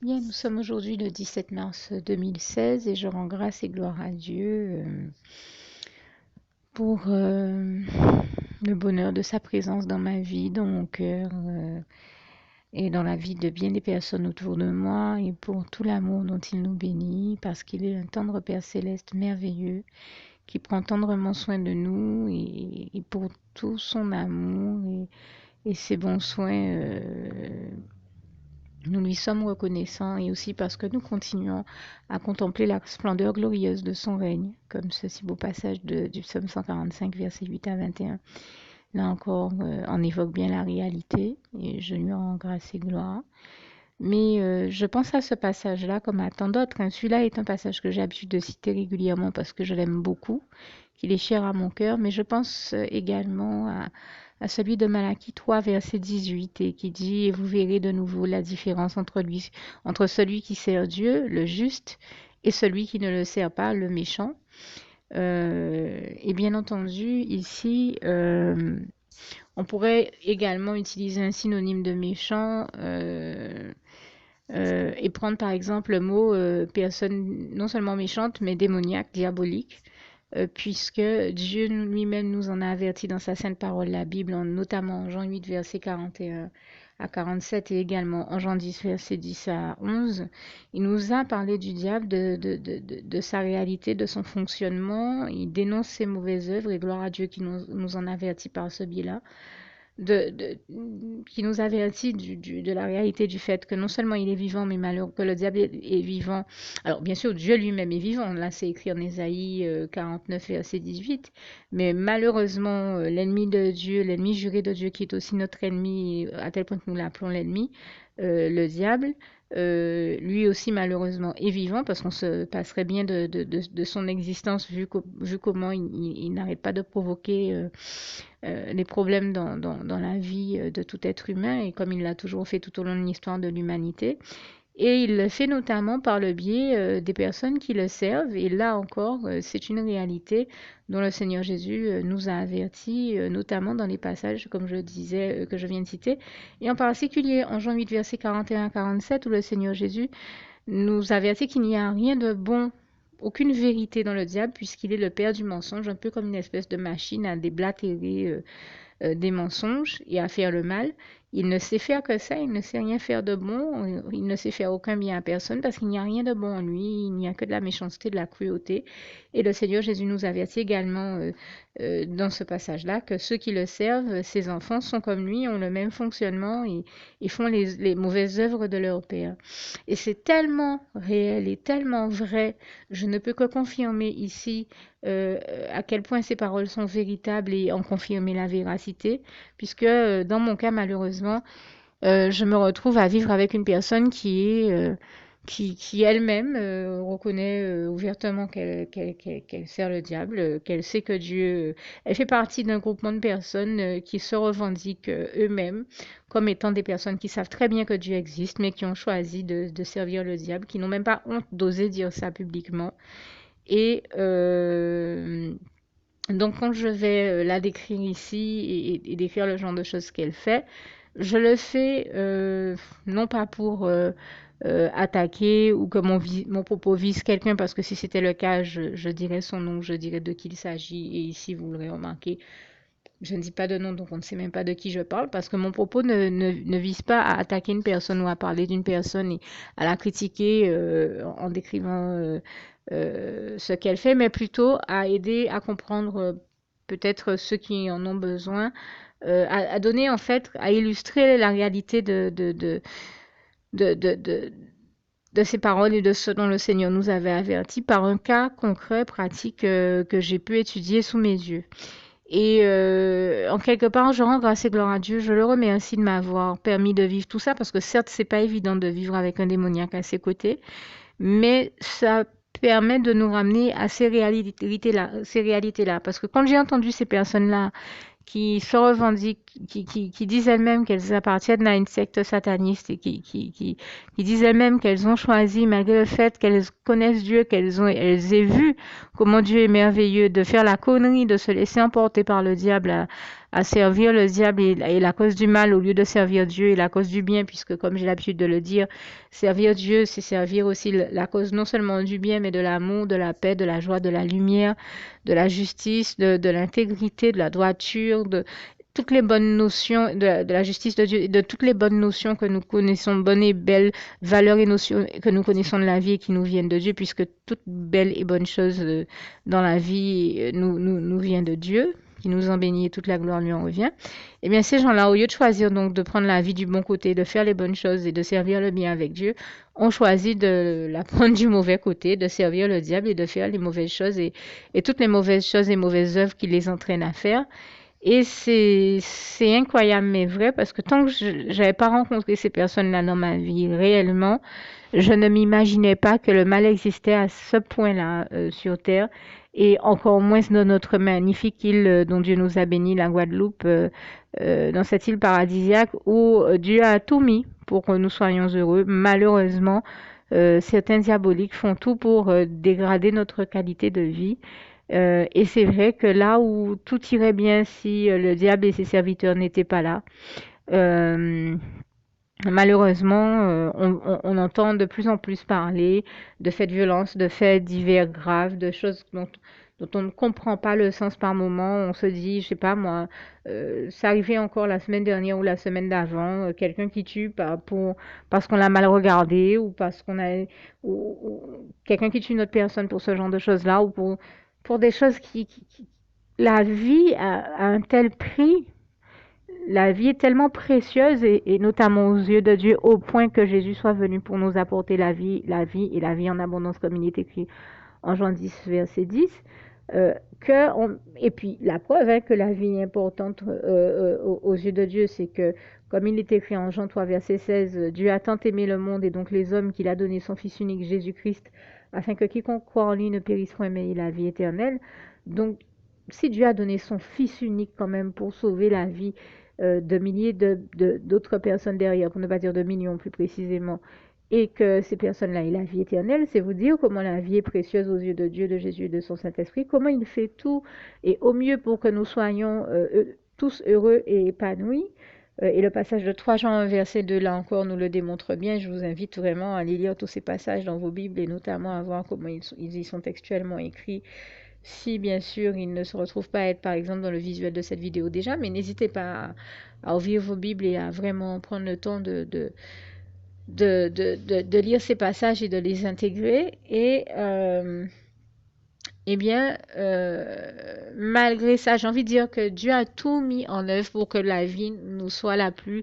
Bien, nous sommes aujourd'hui le 17 mars 2016 et je rends grâce et gloire à Dieu pour le bonheur de sa présence dans ma vie, dans mon cœur et dans la vie de bien des personnes autour de moi et pour tout l'amour dont il nous bénit parce qu'il est un tendre Père céleste merveilleux qui prend tendrement soin de nous et pour tout son amour et ses bons soins. Nous lui sommes reconnaissants et aussi parce que nous continuons à contempler la splendeur glorieuse de son règne, comme ce si beau passage du psaume 145, versets 8 à 21. Là encore, on évoque bien la réalité et je lui rends grâce et gloire. Mais je pense à ce passage-là comme à tant d'autres, hein. Celui-là est un passage que j'ai l'habitude de citer régulièrement parce que je l'aime beaucoup, qu'il est cher à mon cœur, mais je pense également à celui de Malachie 3, verset 18, et qui dit, et vous verrez de nouveau la différence entre celui qui sert Dieu, le juste, et celui qui ne le sert pas, le méchant. Et bien entendu, ici, on pourrait également utiliser un synonyme de méchant et prendre par exemple le mot personne non seulement méchante, mais démoniaque, diabolique, puisque Dieu lui-même nous en a averti dans sa sainte parole, la Bible, notamment en Jean 8, verset 41 à 47 et également en Jean 10, verset 10 à 11. Il nous a parlé du diable, de sa réalité, de son fonctionnement. Il dénonce ses mauvaises œuvres et gloire à Dieu qui nous en avertit par ce biais-là qui nous avertit de la réalité du fait que non seulement il est vivant, mais malheureux que le diable est vivant. Alors, bien sûr, Dieu lui-même est vivant. Là, c'est écrit en Ésaïe 49, verset 18. Mais malheureusement, l'ennemi de Dieu, l'ennemi juré de Dieu, qui est aussi notre ennemi, à tel point que nous l'appelons l'ennemi, le diable, lui aussi malheureusement est vivant parce qu'on se passerait bien de son existence vu comment il n'arrête pas de provoquer les problèmes dans la vie de tout être humain et comme il l'a toujours fait tout au long de l'histoire de l'humanité. Et il le fait notamment par le biais des personnes qui le servent. Et là encore, c'est une réalité dont le Seigneur Jésus nous a avertis, notamment dans les passages, comme je disais, que je viens de citer. Et en particulier en Jean 8, versets 41 à 47, où le Seigneur Jésus nous avertit qu'il n'y a rien de bon, aucune vérité dans le diable, puisqu'il est le père du mensonge, un peu comme une espèce de machine à déblatérer des mensonges et à faire le mal. Il ne sait faire que ça, il ne sait rien faire de bon, il ne sait faire aucun bien à personne parce qu'il n'y a rien de bon en lui, il n'y a que de la méchanceté, de la cruauté. Et le Seigneur Jésus nous avertit également dans ce passage-là que ceux qui le servent, ses enfants, sont comme lui, ont le même fonctionnement et font les mauvaises œuvres de leur Père. Et c'est tellement réel et tellement vrai, je ne peux que confirmer ici à quel point ces paroles sont véritables et en confirmer la véracité, puisque dans mon cas, malheureusement, je me retrouve à vivre avec une personne qui elle-même reconnaît ouvertement qu'elle sert le diable, qu'elle sait que Dieu... elle fait partie d'un groupement de personnes qui se revendiquent eux-mêmes comme étant des personnes qui savent très bien que Dieu existe, mais qui ont choisi de servir le diable, qui n'ont même pas honte d'oser dire ça publiquement. Et donc, quand je vais la décrire ici et décrire le genre de choses qu'elle fait, je le fais non pas pour attaquer ou que mon propos vise quelqu'un, parce que si c'était le cas, je dirais son nom, je dirais de qui il s'agit. Et ici, vous l'aurez remarqué, je ne dis pas de nom, donc on ne sait même pas de qui je parle, parce que mon propos ne vise pas à attaquer une personne ou à parler d'une personne et à la critiquer en décrivant ce qu'elle fait, mais plutôt à aider à comprendre peut-être ceux qui en ont besoin, à donner en fait, à illustrer la réalité de, de, de, de ces paroles et de ce dont le Seigneur nous avait avertis par un cas concret, pratique que j'ai pu étudier sous mes yeux. Et en quelque part, je rends grâce et gloire à Dieu. Je le remercie de m'avoir permis de vivre tout ça parce que certes, c'est pas évident de vivre avec un démoniaque à ses côtés, mais ça permet de nous ramener à ces réalités-là. Parce que quand j'ai entendu ces personnes-là qui se revendiquent, qui disent elles-mêmes qu'elles appartiennent à une secte sataniste et qui disent elles-mêmes qu'elles ont choisi, malgré le fait qu'elles connaissent Dieu, elles aient vu comment Dieu est merveilleux, de faire la connerie, de se laisser emporter par le diable à servir le diable et la cause du mal au lieu de servir Dieu et la cause du bien, puisque comme j'ai l'habitude de le dire, servir Dieu, c'est servir aussi la cause non seulement du bien, mais de l'amour, de la paix, de la joie, de la lumière, de la justice, de l'intégrité, de la droiture, de toutes les bonnes notions de la justice de Dieu, de toutes les bonnes notions que nous connaissons, bonnes et belles valeurs et notions que nous connaissons de la vie et qui nous viennent de Dieu, puisque toute belle et bonne chose dans la vie nous vient de Dieu, qui nous en bénit et toute la gloire lui en revient. Eh bien, ces gens-là, au lieu de choisir donc de prendre la vie du bon côté, de faire les bonnes choses et de servir le bien avec Dieu, ont choisi de la prendre du mauvais côté, de servir le diable et de faire les mauvaises choses et toutes les mauvaises choses et mauvaises œuvres qui les entraînent à faire. Et c'est incroyable, mais vrai, parce que tant que je n'avais pas rencontré ces personnes-là dans ma vie réellement, je ne m'imaginais pas que le mal existait à ce point-là sur Terre, et encore moins dans notre magnifique île dont Dieu nous a bénis, la Guadeloupe, dans cette île paradisiaque où Dieu a tout mis pour que nous soyons heureux. Malheureusement, certains diaboliques font tout pour dégrader notre qualité de vie. Et c'est vrai que là où tout irait bien si le diable et ses serviteurs n'étaient pas là, euh, malheureusement, on entend de plus en plus parler de faits de violence, de faits divers graves, de choses dont on ne comprend pas le sens par moment. On se dit, je sais pas moi, ça arrivait encore la semaine dernière ou la semaine d'avant, quelqu'un qui tue parce qu'on l'a mal regardé ou parce qu'on a ou quelqu'un qui tue une autre personne pour ce genre de choses-là ou pour des choses la vie a un tel prix. La vie est tellement précieuse et notamment aux yeux de Dieu au point que Jésus soit venu pour nous apporter la vie et la vie en abondance comme il est écrit en Jean 10 verset 10. Et puis la preuve que la vie est importante aux yeux de Dieu, c'est que comme il est écrit en Jean 3 verset 16, Dieu a tant aimé le monde et donc les hommes qu'il a donné son Fils unique Jésus-Christ afin que quiconque croit en lui ne périsse point mais ait la vie éternelle. Donc si Dieu a donné son Fils unique quand même pour sauver la vie de milliers d'autres personnes derrière, pour ne pas dire de millions plus précisément, et que ces personnes-là aient la vie éternelle, c'est vous dire comment la vie est précieuse aux yeux de Dieu, de Jésus et de son Saint-Esprit, comment il fait tout et au mieux pour que nous soyons tous heureux et épanouis. Et le passage de 3 Jean 1, verset 2, là encore, nous le démontre bien. Je vous invite vraiment à aller lire tous ces passages dans vos Bibles et notamment à voir comment ils y sont textuellement écrits. Si bien sûr il ne se retrouve pas à être par exemple dans le visuel de cette vidéo déjà, mais n'hésitez pas à ouvrir vos Bibles et à vraiment prendre le temps de lire ces passages et de les intégrer. Et eh bien, malgré ça, j'ai envie de dire que Dieu a tout mis en œuvre pour que la vie nous soit la plus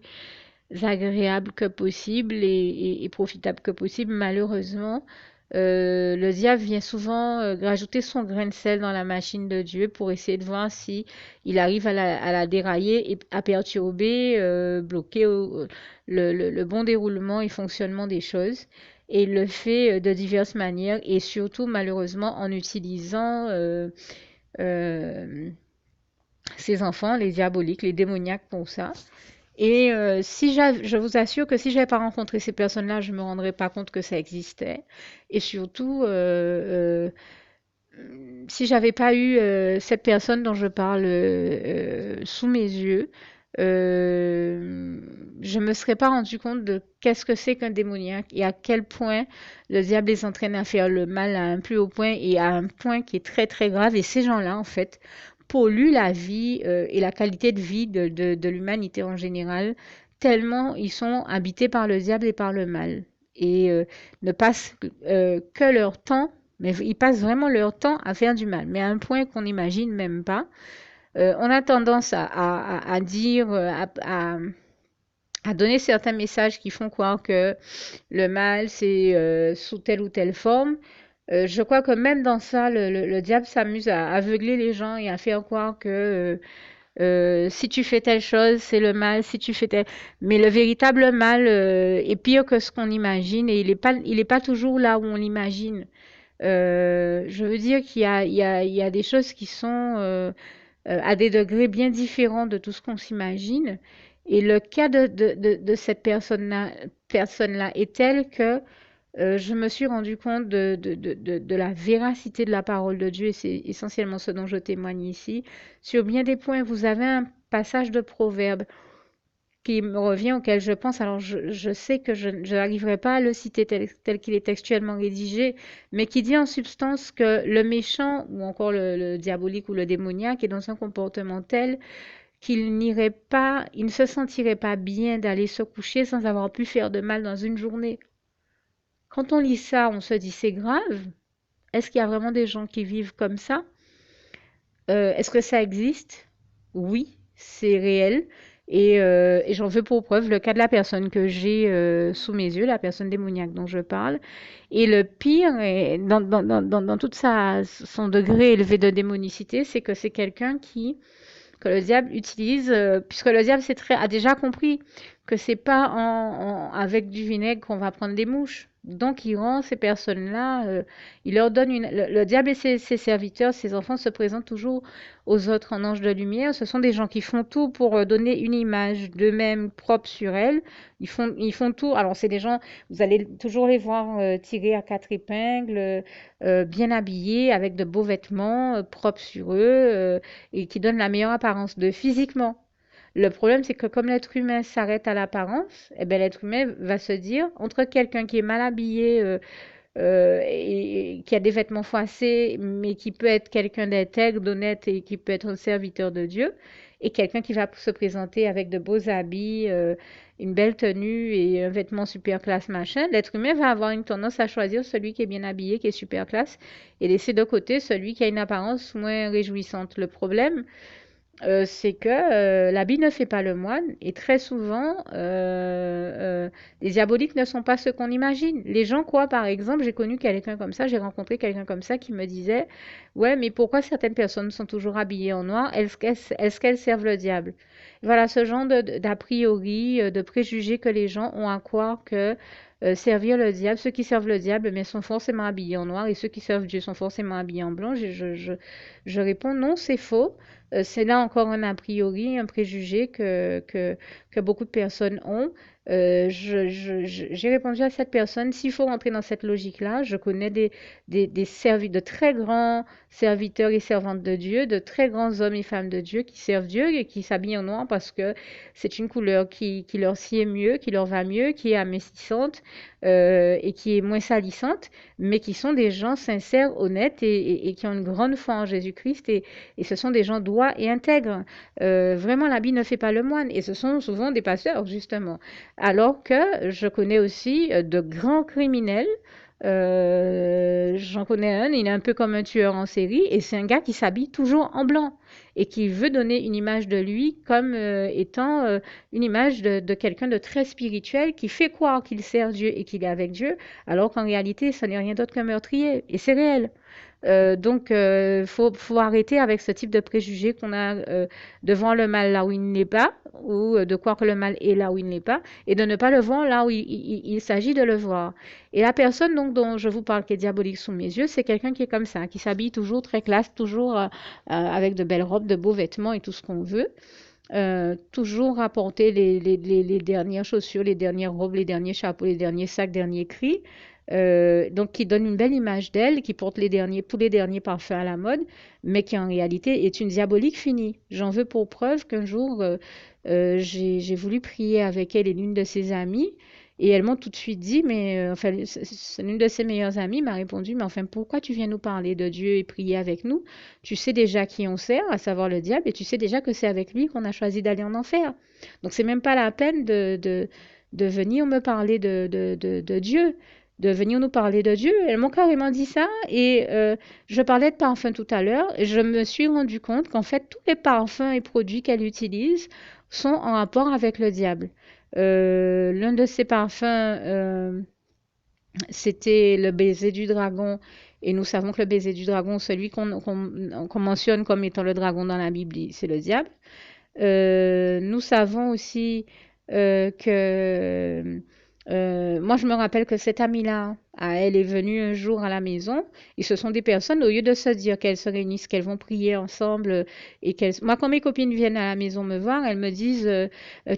agréable que possible et profitable que possible. Malheureusement, le diable vient souvent rajouter son grain de sel dans la machine de Dieu pour essayer de voir si il arrive à la dérailler et à perturber, bloquer le bon déroulement et fonctionnement des choses. Et il le fait de diverses manières et surtout malheureusement en utilisant euh, ses enfants, les diaboliques, les démoniaques pour ça. Et je vous assure que si je n'avais pas rencontré ces personnes-là, je ne me rendrais pas compte que ça existait. Et surtout, si j'avais pas eu cette personne dont je parle sous mes yeux, je me serais pas rendu compte de qu'est-ce que c'est qu'un démoniaque et à quel point le diable les entraîne à faire le mal à un plus haut point et à un point qui est très très grave. Et ces gens-là, en fait, polluent la vie et la qualité de vie de l'humanité en général, tellement ils sont habités par le diable et par le mal. Et ne passent que leur temps, mais ils passent vraiment leur temps à faire du mal, mais à un point qu'on n'imagine même pas. On a tendance à dire, à donner certains messages qui font croire que le mal, c'est sous telle ou telle forme. Je crois que même dans ça, le diable s'amuse à aveugler les gens et à faire croire que si tu fais telle chose, c'est le mal, si tu fais tel... Mais le véritable mal est pire que ce qu'on imagine et il est pas toujours là où on l'imagine. Je veux dire qu'il y a des choses qui sont à des degrés bien différents de tout ce qu'on s'imagine. Et le cas de cette personne-là est tel que je me suis rendu compte de la véracité de la parole de Dieu, et c'est essentiellement ce dont je témoigne ici. Sur bien des points, vous avez passage de Proverbe qui me revient, auquel je pense. Alors, je sais que je n'arriverai pas à le citer tel qu'il est textuellement rédigé, mais qui dit en substance que le méchant, ou encore le diabolique ou le démoniaque, est dans un comportement tel qu'il n'irait pas, il ne se sentirait pas bien d'aller se coucher sans avoir pu faire de mal dans une journée. Quand on lit ça, on se dit c'est grave. Est-ce qu'il y a vraiment des gens qui vivent comme ça? Est-ce que ça existe? Oui, c'est réel. Et j'en veux pour preuve le cas de la personne que j'ai sous mes yeux, la personne démoniaque dont je parle. Et le pire, dans tout son degré élevé de démonicité, c'est que c'est quelqu'un que le diable utilise, puisque le diable a déjà compris que c'est pas avec du vinaigre qu'on va prendre des mouches. Donc, il rend ces personnes-là, il leur donne le diable et ses serviteurs, ses enfants se présentent toujours aux autres en anges de lumière. Ce sont des gens qui font tout pour donner une image d'eux-mêmes propre sur elles. Ils font tout. Alors, c'est des gens, vous allez toujours les voir tirés à quatre épingles, bien habillés, avec de beaux vêtements, propres sur eux, et qui donnent la meilleure apparence d'eux physiquement. Le problème, c'est que comme l'être humain s'arrête à l'apparence, eh ben, l'être humain va se dire, entre quelqu'un qui est mal habillé et qui a des vêtements froissés, mais qui peut être quelqu'un d'intègre, d'honnête et qui peut être un serviteur de Dieu, et quelqu'un qui va se présenter avec de beaux habits, une belle tenue et un vêtement super classe machin, l'être humain va avoir une tendance à choisir celui qui est bien habillé, qui est super classe, et laisser de côté celui qui a une apparence moins réjouissante. Le problème, c'est que l'habit ne fait pas le moine et très souvent, les diaboliques ne sont pas ce qu'on imagine. Les gens croient, par exemple, j'ai connu quelqu'un comme ça, j'ai rencontré quelqu'un comme ça qui me disait, ouais, mais pourquoi certaines personnes sont toujours habillées en noir? Est-ce qu'elles servent le diable? Voilà ce genre d'a priori, de préjugés que les gens ont à croire que servir le diable, ceux qui servent le diable, mais sont forcément habillés en noir et ceux qui servent Dieu sont forcément habillés en blanc. Je réponds non, c'est faux. C'est là encore un a priori, un préjugé que beaucoup de personnes ont. J'ai répondu à cette personne, s'il faut rentrer dans cette logique-là, je connais de très grands serviteurs et servantes de Dieu, de très grands hommes et femmes de Dieu qui servent Dieu et qui s'habillent en noir parce que c'est une couleur qui leur sied mieux, qui leur va mieux, qui est amincissante et qui est moins salissante, mais qui sont des gens sincères, honnêtes et qui ont une grande foi en Jésus-Christ et ce sont des gens droits et intègres. Vraiment, l'habit ne fait pas le moine. Et ce sont souvent des pasteurs, justement. Alors que je connais aussi de grands criminels. J'en connais un, il est un peu comme un tueur en série, et c'est un gars qui s'habille toujours en blanc et qui veut donner une image de lui comme étant une image de quelqu'un de très spirituel qui fait croire qu'il sert Dieu et qu'il est avec Dieu, alors qu'en réalité, ce n'est rien d'autre qu'un meurtrier, et c'est réel. Donc, faut arrêter avec ce type de préjugés qu'on a devant le mal là où il n'est pas, ou de croire que le mal est là où il n'est pas, et de ne pas le voir là où il s'agit de le voir. Et la personne donc dont je vous parle qui est diabolique sous mes yeux, c'est quelqu'un qui est comme ça, qui s'habille toujours très classe, toujours avec de belles robes, de beaux vêtements et tout ce qu'on veut. Toujours rapporter les dernières chaussures, les dernières robes, les derniers chapeaux, les derniers sacs, derniers cris. Donc qui donne une belle image d'elle, qui porte tous les derniers parfums à la mode, mais qui en réalité est une diabolique finie. J'en veux pour preuve qu'un jour, j'ai voulu prier avec elle et l'une de ses amies, et elles m'ont tout de suite dit, mais enfin, l'une de ses meilleures amies m'a répondu, mais enfin, pourquoi tu viens nous parler de Dieu et prier avec nous? Tu sais déjà qui on sert, à savoir le diable, et tu sais déjà que c'est avec lui qu'on a choisi d'aller en enfer. Donc c'est même pas la peine de venir me parler de Dieu, de venir nous parler de Dieu. Elles m'ont carrément dit ça et je parlais de parfums tout à l'heure et je me suis rendu compte qu'en fait tous les parfums et produits qu'elles utilisent sont en rapport avec le diable. L'un de ces parfums, c'était le baiser du dragon. Et nous savons que le baiser du dragon, celui qu'on mentionne comme étant le dragon dans la Bible, c'est le diable. Nous savons aussi que moi, je me rappelle que cette amie-là elle est venue un jour à la maison et ce sont des personnes, au lieu de se dire qu'elles se réunissent, qu'elles vont prier ensemble et qu'elles... Moi, quand mes copines viennent à la maison me voir, elles me disent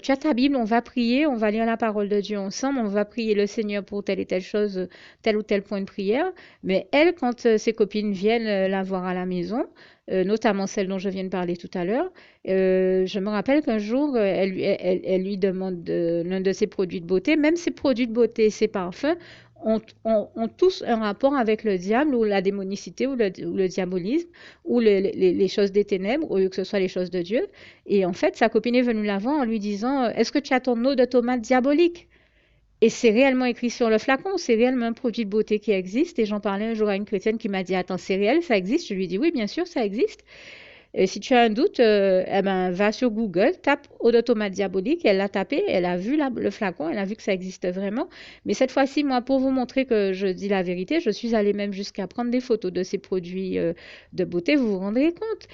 tu as ta Bible, on va prier, on va lire la parole de Dieu ensemble, on va prier le Seigneur pour telle et telle chose, tel ou tel point de prière. Mais elles, quand ses copines viennent la voir à la maison, notamment celle dont je viens de parler tout à l'heure, je me rappelle qu'un jour, elle lui demande l'un de ses produits de beauté, même ses produits de beauté, ses parfums, ont tous un rapport avec le diable ou la démonicité ou le diabolisme ou les choses des ténèbres au lieu que ce soit les choses de Dieu. Et en fait, sa copine est venue la voir en lui disant est-ce que tu as ton eau de tomate diabolique? Et c'est réellement écrit sur le flacon, c'est réellement un produit de beauté qui existe. Et j'en parlais un jour à une chrétienne qui m'a dit attends, c'est réel, ça existe? Je lui ai dit oui, bien sûr, ça existe. Et si tu as un doute, eh ben, va sur Google, tape eau de tomate diabolique. Elle l'a tapé, elle a vu le flacon, elle a vu que ça existe vraiment. Mais cette fois-ci, moi, pour vous montrer que je dis la vérité, je suis allée même jusqu'à prendre des photos de ces produits de beauté. Vous vous rendrez compte?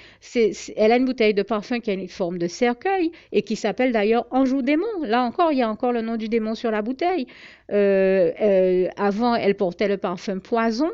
Elle a une bouteille de parfum qui a une forme de cercueil et qui s'appelle d'ailleurs Anjou démon. Là encore, il y a encore le nom du démon sur la bouteille. Avant, elle portait le parfum poison.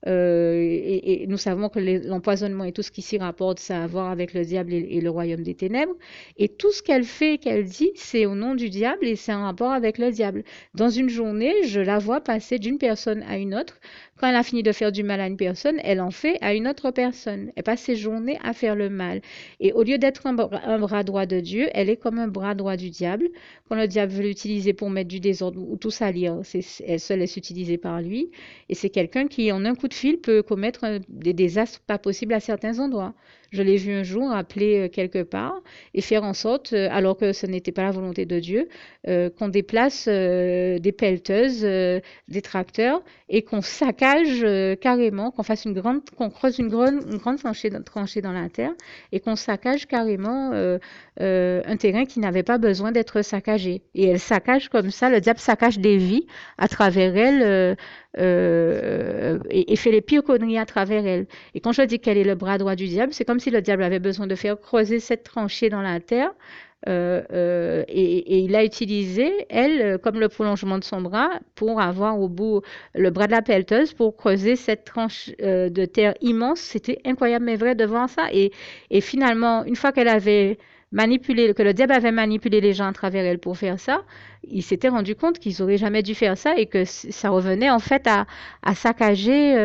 Et nous savons que l'empoisonnement et tout ce qui s'y rapporte, ça a à voir avec le diable et le royaume des ténèbres. Et tout ce qu'elle fait, qu'elle dit, c'est au nom du diable et c'est en rapport avec le diable. Dans une journée, je la vois passer d'une personne à une autre. Quand elle a fini de faire du mal à une personne, elle en fait à une autre personne. Elle passe ses journées à faire le mal. Et au lieu d'être un bras droit de Dieu, elle est comme un bras droit du diable. Quand le diable veut l'utiliser pour mettre du désordre ou tout salir, elle se laisse utiliser par lui. Et c'est quelqu'un qui, en un coup de fil, peut commettre des désastres pas possibles à certains endroits. Je l'ai vu un jour appeler quelque part et faire en sorte, alors que ce n'était pas la volonté de Dieu, qu'on déplace des pelleteuses, des tracteurs et qu'on saccage carrément, qu'on creuse une grande tranchée dans la terre et qu'on saccage carrément un terrain qui n'avait pas besoin d'être saccagé. Et elle saccage comme ça, le diable saccage des vies à travers elle et fait les pires conneries à travers elle. Et quand je dis qu'elle est le bras droit du diable, c'est comme si le diable avait besoin de faire creuser cette tranchée dans la terre. Et il a utilisé, elle, comme le prolongement de son bras pour avoir au bout le bras de la pelleteuse pour creuser cette tranche de terre immense. C'était incroyable, mais vrai, de voir ça. Et finalement, une fois qu'elle avait manipulé, que le diable avait manipulé les gens à travers elle pour faire ça, il s'était rendu compte qu'ils n'auraient jamais dû faire ça et que ça revenait en fait à saccager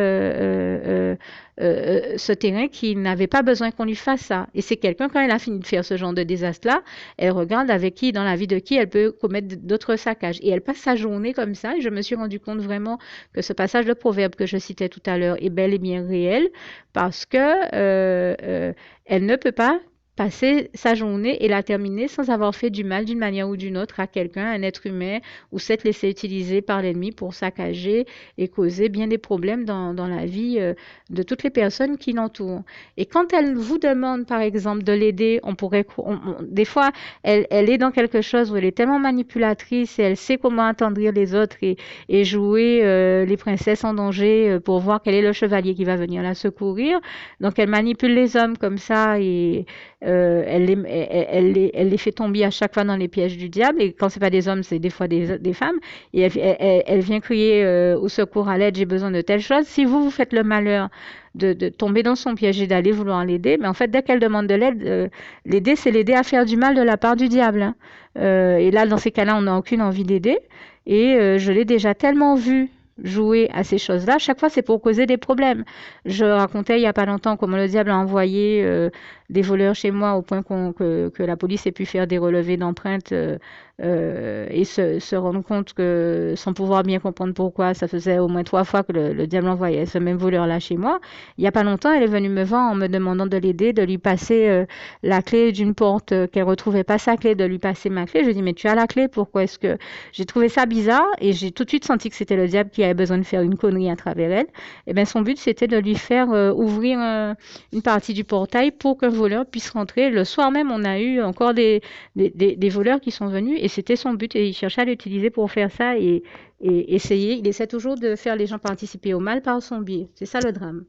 ce terrain qui n'avait pas besoin qu'on lui fasse ça. Et c'est quelqu'un, quand elle a fini de faire ce genre de désastre-là, elle regarde avec qui, dans la vie de qui, elle peut commettre d'autres saccages. Et elle passe sa journée comme ça. Et je me suis rendu compte vraiment que ce passage de proverbe que je citais tout à l'heure est bel et bien réel parce que elle ne peut pas passer sa journée et la terminer sans avoir fait du mal d'une manière ou d'une autre à quelqu'un, un être humain, ou s'être laissé utiliser par l'ennemi pour saccager et causer bien des problèmes dans la vie de toutes les personnes qui l'entourent. Et quand elle vous demande, par exemple, de l'aider, des fois, elle est dans quelque chose où elle est tellement manipulatrice et elle sait comment attendrir les autres et jouer les princesses en danger pour voir quel est le chevalier qui va venir la secourir. Donc, elle manipule les hommes comme ça et elle les fait tomber à chaque fois dans les pièges du diable. Et quand c'est pas des hommes, c'est des fois des femmes. Et elle vient crier au secours, à l'aide, j'ai besoin de telle chose. Si vous faites le malheur de tomber dans son piège et d'aller vouloir l'aider, mais en fait, dès qu'elle demande de l'aide, l'aider, c'est l'aider à faire du mal de la part du diable. Hein. Et là, dans ces cas-là, on n'a aucune envie d'aider. Et je l'ai déjà tellement vu jouer à ces choses-là, chaque fois c'est pour causer des problèmes. Je racontais il y a pas longtemps comment le diable a envoyé des voleurs chez moi au point que la police ait pu faire des relevés d'empreintes et se rendre compte que sans pouvoir bien comprendre pourquoi, ça faisait au moins 3 fois que le diable envoyait ce même voleur-là chez moi. Il y a pas longtemps, elle est venue me voir en me demandant de l'aider, de lui passer la clé d'une porte qu'elle retrouvait pas sa clé, de lui passer ma clé. Je dis mais tu as la clé, pourquoi est-ce que j'ai trouvé ça bizarre et j'ai tout de suite senti que c'était le diable qui avait besoin de faire une connerie à travers elle. Et bien son but c'était de lui faire ouvrir une partie du portail pour qu'un voleur puisse rentrer. Le soir même, on a eu encore des voleurs qui sont venus et c'était son but et il cherchait à l'utiliser pour faire ça et essayer. Il essaie toujours de faire les gens participer au mal par son biais. C'est ça le drame.